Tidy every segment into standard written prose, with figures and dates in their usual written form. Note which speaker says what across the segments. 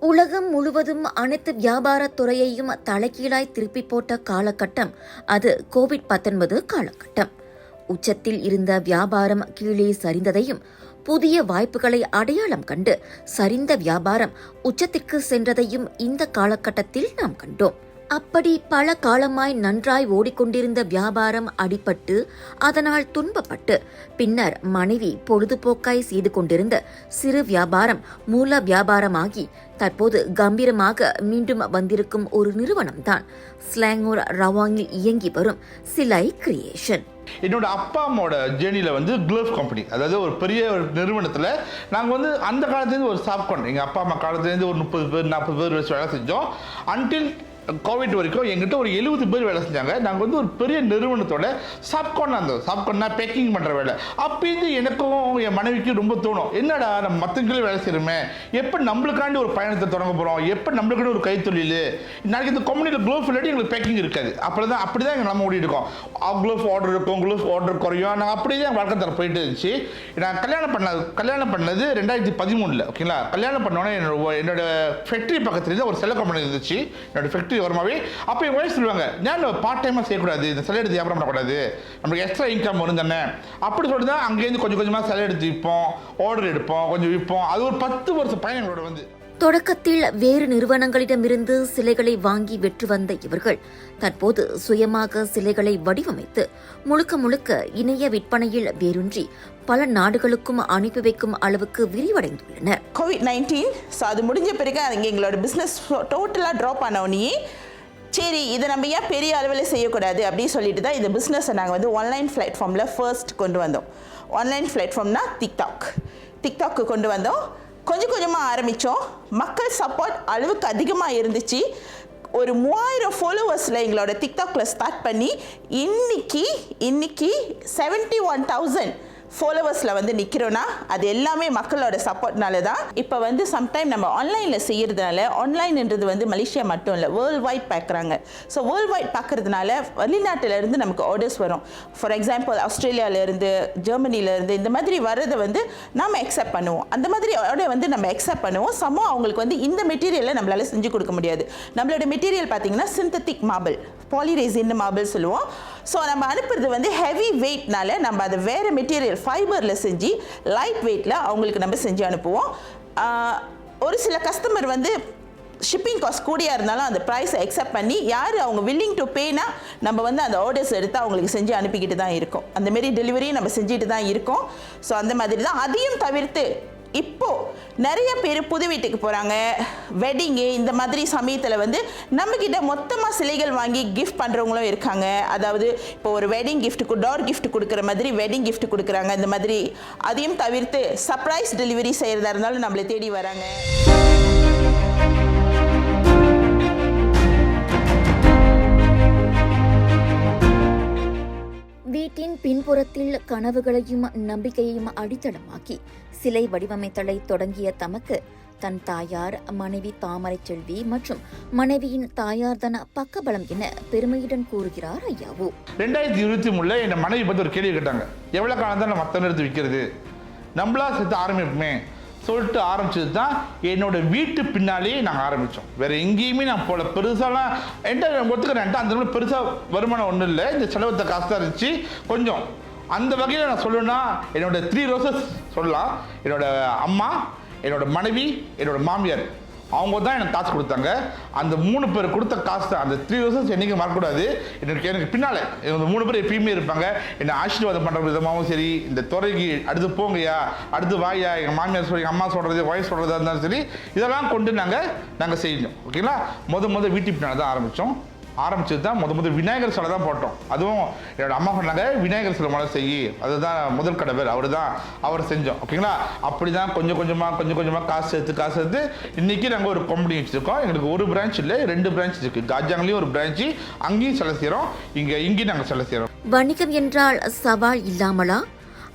Speaker 1: உலகம் முழுவதும் அனைத்து வியாபாரத் துறையையும் தலைகீழாய் திருப்பி போட்ட காலகட்டம் அது கோவிட்-19 காலகட்டம். உச்சத்தில் இருந்த வியாபாரம் கீழே சரிந்ததையும், புதிய வாய்ப்புகளை அடையாளம் கண்டு சரிந்த வியாபாரம் உச்சத்திற்கு சென்றதையும் இந்த காலகட்டத்தில் நாம் கண்டோம். அப்படி பல காலமாய் நன்றாய் ஓடிக்கொண்டிருந்த வியாபாரம் அடிபட்டு, அதனால் துன்பப்பட்டு, பின்னர் மனைவி பொழுதுபோக்காய் செய்து கொண்டிருந்த சிறு வியாபாரம் மூல வியாபாரமாகி தற்போது கம்பீரமாக மீண்டும் வந்திருக்கும் ஒரு நிறுவனம்தான் ஸ்லாங்கூர் ரவாங்கில் இயங்கி வரும் சிலை கிரியேஷன்.
Speaker 2: என்னோட அப்பா அம்மாவோட ஜேர்னியில் க்ளோவ் கம்பெனி, அதாவது ஒரு பெரிய ஒரு நிறுவனத்தில் நாங்கள் அந்த காலத்துலேருந்து ஒரு சாப்கான், எங்கள் அப்பா அம்மா காலத்துலேருந்து ஒரு 30 பேர் 40 பேர் வச்சு வேலை செஞ்சோம். அன்டில் கோவிட் வரைக்கும் எங்கிட்ட ஒரு 70 பேர் வேலை செஞ்சாங்க. நாங்கள் ஒரு பெரிய நிறுவனத்தோட சாப்கான், அந்த சாப்கான்னா பேக்கிங் பண்ணுற வேலை. அப்போ எனக்கும் என் மனைவிக்கும் ரொம்ப தோணும், என்னடா நம்ம மற்றவங்களே வேலை செய்கிறோமே, எப்போ நம்மளுக்காண்டி ஒரு பயணத்தை தொடங்க போகிறோம், எப்போ நம்மளுக்காண்டி ஒரு கைத்தொழில். நாளைக்கு இந்த கம்பெனியில் க்ளோவ் இல்லாட்டி எங்களுக்கு பேக்கிங் இருக்காது. அப்படி தான் எங்கள் நம்ம ஓடி இருக்கோம். க்ளோவ் ஆர்டர் இருக்கும், க்ளோவ் ஆர்டர் குறையும். நாங்கள் அப்படியே தான் வழக்கம் தர போயிட்டு இருந்துச்சு. நான் கல்யாணம் பண்ணது 2013. ஓகேங்களா. கல்யாணம் பண்ணோன்னே என்னோட ஃபேக்ட்ரி பக்கத்துலேருந்து ஒரு செல்ல கம்பெனி இருந்துச்சு. என்னோட ஃபேக்ட்ரி வருமாவே அப்போ என் வயசு சொல்லுவாங்க, நான் பார்ட் டைமாக செய்யக்கூடாது, இந்த சிலை எடுத்து வியாபாரம் பண்ணக்கூடாது, நம்மளுக்கு எக்ஸ்ட்ரா இன்கம் வரும் தானே அப்படி சொல்லிட்டு தான் அங்கேருந்து கொஞ்சம் கொஞ்சமாக சிலை எடுத்து விற்போம், ஆர்டர் எடுப்போம், கொஞ்சம் விற்போம். அது ஒரு 10 வருஷம் பயணம் எங்களோட
Speaker 1: தொடக்கத்தில் வேறு நிறுவனங்களிடமிருந்து சிலைகளை வாங்கி வெற்றி வந்த இவர்கள் தற்போது சுயமாக சிலைகளை வடிவமைத்து முழுக்க இணைய விற்பனையில் வேரூன்றி பல நாடுகளுக்கும் அனுப்பி வைக்கும் அளவுக்கு விரிவடைந்துள்ளனர்.
Speaker 3: கோவிட்-19 அது முடிஞ்ச பிறகு எங்களோட பிஸ்னஸ் டோட்டலாக ட்ராப் ஆனோடனே சரி இதை நம்ம ஏன் பெரிய அளவில் செய்யக்கூடாது அப்படின்னு சொல்லிட்டு தான் இந்த பிஸ்னஸை நாங்கள் ஆன்லைன் பிளாட்ஃபார்மில் ஃபர்ஸ்ட் கொண்டு வந்தோம். ஆன்லைன் பிளாட்ஃபார்ம்னா டிக்டாக்கு கொண்டு வந்தோம். கொஞ்சம் கொஞ்சமாக ஆரம்பித்தோம். மக்கள் சப்போர்ட் அளவுக்கு அதிகமாக இருந்துச்சு. ஒரு 3000 ஃபாலோவர்ஸில் எங்களோட டிக்டாக்ல ஸ்டார்ட் பண்ணி இன்னைக்கு 71,000 ஃபாலோவர்ஸில் நிற்கிறோன்னா அது எல்லாமே மக்களோட சப்போர்ட்னால தான். இப்போ சம்டைம் நம்ம ஆன்லைனில் செய்கிறதுனால, ஆன்லைன்ன்றது மலேசியா மட்டும் இல்லை, வேர்ல்டு வைட் பார்க்குறாங்க. ஸோ வேர்ல்டு வைட் பார்க்குறதுனால வெளிநாட்டிலேருந்து நமக்கு ஆர்டர்ஸ் வரும். ஃபார் எக்ஸாம்பிள் ஆஸ்திரேலியாவிலேருந்து, ஜெர்மனிலேருந்து இந்த மாதிரி வர்றதை நாம் அக்செப்ட் பண்ணுவோம். அந்த மாதிரி ஆர்டர் நம்ம அக்செப்ட் பண்ணுவோம். சமம் அவங்களுக்கு இந்த மெட்டீரியலை நம்மளால் செஞ்சு கொடுக்க முடியாது. நம்மளோட மெட்டீரியல் பார்த்தீங்கன்னா சிந்தட்டிக் மார்பிள், பாலிரெசின் மார்பிள் சொல்லுவோம். ஸோ நம்ம அனுப்புறது ஹெவி வெயிட்னால நம்ம அதை வேறு மெட்டீரியல் ஃபைபரில் செஞ்சு லைட் வெயிட்டில் அவங்களுக்கு நம்ம செஞ்சு அனுப்புவோம். ஒரு சில கஸ்டமர் ஷிப்பிங் காஸ்ட் கூடியாக இருந்தாலும் அந்த ப்ரைஸை அக்செப்ட் பண்ணி யார் அவங்க வில்லிங் டு பேனா நம்ம அந்த ஆர்டர்ஸ் எடுத்து அவங்களுக்கு செஞ்சு அனுப்பிக்கிட்டு தான் இருக்கோம். அந்தமாரி டெலிவரியும் நம்ம செஞ்சுட்டு தான் இருக்கோம். ஸோ அந்த மாதிரி தான். அதையும் தவிர்த்து இப்போது நிறைய பேர் புது வீட்டுக்கு போகிறாங்க, வெட்டிங்கு, இந்த மாதிரி சமயத்தில் நம்மக்கிட்ட மொத்தமாக சிலைகள் வாங்கி கிஃப்ட் பண்ணுறவங்களும் இருக்காங்க. அதாவது இப்போ ஒரு வெட்டிங் கிஃப்ட், டோர் கிஃப்ட் கொடுக்குற மாதிரி வெட்டிங் கிஃப்ட் கொடுக்குறாங்க. இந்த மாதிரி அதையும் தவிர்த்து சர்ப்ரைஸ் டெலிவரி செய்கிறதா இருந்தாலும் நம்மளை தேடி வராங்க.
Speaker 1: வீட்டின் பின்புறத்தில் கனவுகளையும் நம்பிக்கையையும் அடித்தளமாக்கி சிலை வடிவமைத்தலை தொடங்கிய தமக்கு தன் தாயார், மனைவி தாமரை செல்வி மற்றும் மனைவியின் தாயார்தன பக்கபலம் என பெருமையுடன் கூறுகிறார் ஐயாவு.
Speaker 2: 2023 என் மனைவி பற்றி ஒரு கேள்வி கேட்டாங்க, எவ்வளோ காலம் தான் மற்ற எடுத்து விற்கிறது, நம்மளா சேர்த்து ஆரம்பிப்போமே சொல்லிட்டு ஆரம்பிச்சது தான் என்னோட வீட்டு பின்னாலேயே நாங்கள் ஆரம்பித்தோம். வேறு எங்கேயுமே நான் போல பெருசாலாம் என்கிட்ட ஒத்துக்கிறேன். அந்த மாதிரி பெருசாக வருமானம் ஒன்றும் இல்லை, இந்த செலவத்தை காசு தான் இருந்துச்சு கொஞ்சம். அந்த வகையில் நான் சொல்லணும்னா என்னோட 3 ரோசஸ் சொல்லலாம். என்னோட அம்மா, என்னோட மனைவி, என்னோட மாமியார், அவங்க தான் எனக்கு காசு கொடுத்தாங்க. அந்த 3 பேர் கொடுத்த காசு தான். அந்த 3 ரோசஸ் என்றைக்கும் மறக்கக்கூடாது. எனக்கு பின்னால் இந்த 3 பேர் எப்பயுமே இருப்பாங்க. என்னை ஆசீர்வாதம் பண்ணுற விதமாகவும் சரி, இந்த துறைக்கு அடுத்து போங்கய்யா, அடுத்து வாயா, எங்கள் மாமியார் சொல்லி, எங்கள் அம்மா சொல்கிறது, ஒய்ஃப் சொல்கிறதா இருந்தாலும் சரி, இதெல்லாம் கொண்டு நாங்கள் செய்யணும். ஓகேங்களா. வீட்டு பின்னால் தான் ஆரம்பிச்சது தான் விநாயகர் சிலை தான் போட்டோம். அதுவும் என்னோட அம்மா சொன்னாங்க, விநாயகர் சிலை முதல்ல செய்யி, அதுதான் முதல் கடவுள், அவர் செஞ்சோம். ஓகேங்களா. அப்படி தான் கொஞ்சம் கொஞ்சமாக காசு சேர்த்து இன்றைக்கி நாங்கள் ஒரு கம்பெனி வச்சுருக்கோம். எங்களுக்கு ஒரு பிரான்ச் இல்லை, 2 பிரான்ச் இருக்குது. காஜாங்லேயும் ஒரு பிரான்ச்சு, அங்கேயும் சிலை செய்கிறோம், இங்கேயும் நாங்கள் சிலை செய்கிறோம்.
Speaker 1: வணிகம் என்றால் சவால் இல்லாமலா?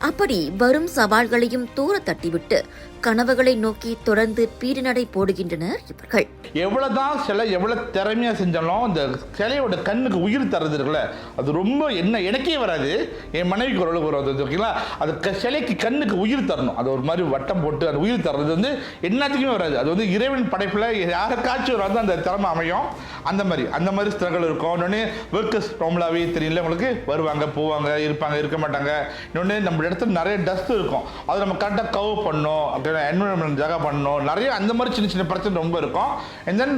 Speaker 1: அப்படி வரும் சவால்களையும் தூர தட்டிவிட்டு கனவுகளை நோக்கி தொடர்ந்து பீடுநடை போடுகின்றனர் இவர்கள்.
Speaker 2: எவ்வளவுதான் சிலை எவ்வளவு திறமையா செஞ்சாலும் அந்த சிலையோட கண்ணுக்கு உயிர் தர்றது இருக்குல்ல, அது ரொம்ப எனக்கே வராது, என் மனைவிக்கு ஓரளவுக்கு வரும். ஓகேங்களா, அது சிலைக்கு கண்ணுக்கு உயிர் தரணும். அது ஒரு மாதிரி வட்டம் போட்டு அந்த உயிர் தர்றது வந்து எல்லாத்துக்குமே வராது. அது வந்து இறைவன் படைப்புல யாருக்காச்சும் வராது அந்த திறமை அமையும். அந்த மாதிரி ஸ்ட்ரகிள் இருக்கும். இன்னொன்று ஒர்க்கர்ஸ் நார்மலாகவே தெரியல, உங்களுக்கு வருவாங்க போவாங்க இருப்பாங்க இருக்க மாட்டாங்க. இன்னொன்று நம்ம இடத்துல நிறைய டஸ்ட் இருக்கும், அது நம்ம கரெக்டாக கவர் பண்ணணும், என்விரான்மெண்ட் ஜாக பண்ணணும், நிறைய அந்த மாதிரி சின்ன சின்ன பிரச்சனை ரொம்ப இருக்கும். அண்ட் தென்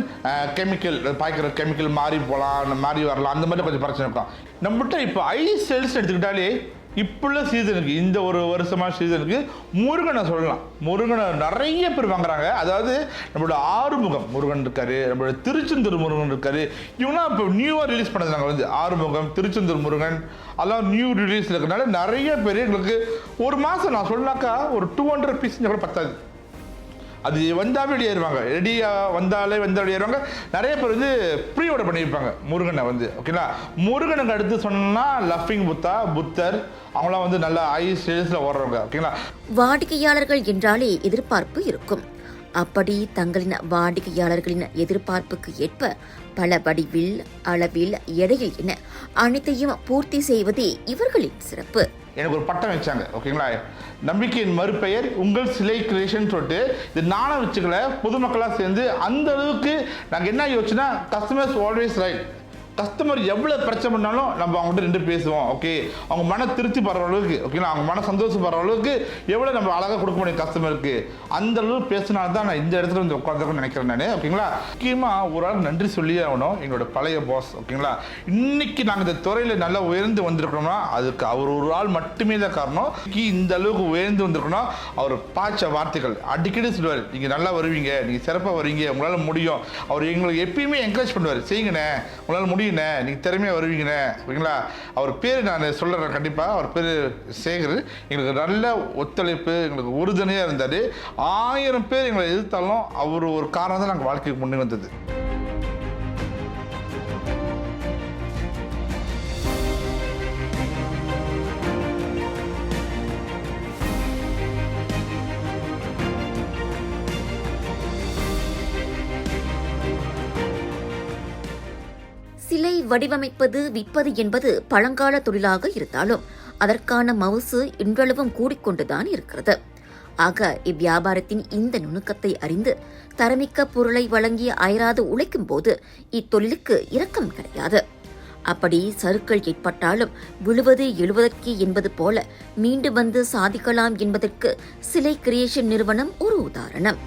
Speaker 2: கெமிக்கல் பாய்க்கிற கெமிக்கல் மாறி போகலாம், மாறி வரலாம், அந்த மாதிரி கொஞ்சம் பிரச்சனை இருக்கும். நம்மகிட்ட இப்போ ஐஸ் செல்ஸ் எடுத்துக்கிட்டாலே இப்போள்ள சீசனுக்கு இந்த ஒரு வருஷமாக சீசனுக்கு முருகனை சொல்லலாம். முருகனை நிறைய பேர் வாங்குறாங்க. அதாவது நம்மளோட ஆறுமுகம் முருகன் இருக்காரு, நம்மளோட திருச்செந்தூர் முருகன் இருக்காரு. இவங்களாம் இப்போ நியூவாக ரிலீஸ் பண்ணது. நாங்கள் வந்து ஆறுமுகம் திருச்செந்தூர் முருகன் அதெல்லாம் நியூ ரிலீஸில் இருக்கிறனால நிறைய பேர் எங்களுக்கு ஒரு மாதம் நான் சொன்னாக்கா ஒரு 200 பீஸ் கூட பத்தாது. அது வந்தாவே வெளியேறுவாங்க, ரெடியாக வந்தாலே வெளியேறுவாங்க. நிறைய பேர் வந்து ப்ரீ ஆர்டர் பண்ணியிருப்பாங்க முருகனை வந்து. ஓகேங்களா, முருகனுக்கு அடுத்து சொன்னால் லஃபிங் புத்தர் அவங்களாம் வந்து நல்லா ஐஸ் சேல்ஸில் ஓடுறவங்க. ஓகேங்களா,
Speaker 1: வாடிக்கையாளர்கள் என்றாலே எதிர்பார்ப்பு இருக்கும். அப்படி தங்களின் வாடிக்கையாளர்களின் எதிர்பார்ப்புக்கு ஏற்ப பல வடிவில், அளவில், எடையில் என அனைத்தையும் பூர்த்தி செய்வதே இவர்களின் சிறப்பு.
Speaker 2: எனக்கு ஒரு பட்டம் வச்சாங்க. ஓகேங்களா, நம்பிக்கையின் மறுபெயர் உங்கள் சிலை கிரியேஷன் சொல்லிட்டு இது நானும் வச்சுக்கல, பொதுமக்களாக சேர்ந்து அந்த அளவுக்கு நாங்கள் என்ன யோசிச்சுன்னா கஸ்டமர்ஸ் ஆல்வேஸ் ரைட். கஸ்டமர் எவ்வளோ பிரச்சனை பண்ணாலும் நம்ம அவங்ககிட்ட ரெண்டு பேசுவோம். ஓகே, அவங்க மன திருப்தி படுற அளவுக்கு, ஓகேங்களா, அவங்க மன சந்தோஷப்படுற அளவுக்கு எவ்வளோ நம்ம அழகாக கொடுக்க முடியும் கஸ்டமருக்கு, அந்த அளவுக்கு பேசினால்தான் தான் நான் இந்த இடத்துல வந்து உட்காந்துருக்கணும்னு நினைக்கிறேன் நான். ஓகேங்களா, முக்கியமாக ஒரு ஆள் நன்றி சொல்லியே ஆகணும், எங்களோட பழைய பாஸ். ஓகேங்களா, இன்னைக்கு நாங்கள் இந்த துறையில் நல்லா உயர்ந்து வந்திருக்கணும்னா அதுக்கு அவர் ஒரு ஆள் மட்டுமே தான் காரணம். இந்த அளவுக்கு உயர்ந்து வந்திருக்கணும். அவர் பாய்ச்ச வார்த்தைகள் அடிக்கடி சொல்லுவார், நீங்கள் நல்லா வருவீங்க, நீங்கள் சிறப்பாக வருவீங்க, உங்களால் முடியும். அவர் எங்களுக்கு எப்பயுமே என்கரேஜ் பண்ணுவார், செய்யுங்கண்ணே உங்களால் முடியும், நீங்கள் திறமையாக வருவீங்கண்ணே. ஓகேங்களா, அவர் பேர் நான் சொல்கிறேன் கண்டிப்பாக, அவர் பேர் சேகர். எங்களுக்கு நல்ல ஒத்துழைப்பு, எங்களுக்கு உறுதுணையாக இருந்தார். 1000 பேர் எங்களை எதிர்த்தாலும் அவர் ஒரு காரணம் தான் நாங்கள் வாழ்க்கைக்கு முன்னே வந்தது.
Speaker 1: சிலை வடிவமைப்பது, விற்பது என்பது பழங்கால தொழிலாக இருந்தாலும் அதற்கான மவுசு இன்றளவும் கூடிக்கொண்டுதான் இருக்கிறது. ஆக இவ்வியாபாரத்தின் இந்த நுணுக்கத்தை அறிந்து தரமிக்க பொருளை வழங்கி அயராது உழைக்கும் போது இத்தொழிலுக்கு இரக்கம் கிடையாது. அப்படி சறுக்கள் ஏற்பட்டாலும் விழுவது எழுவதற்கே என்பது போல மீண்டு வந்து சாதிக்கலாம் என்பதற்கு சிலை கிரியேஷன் நிறுவனம் ஒரு உதாரணம்.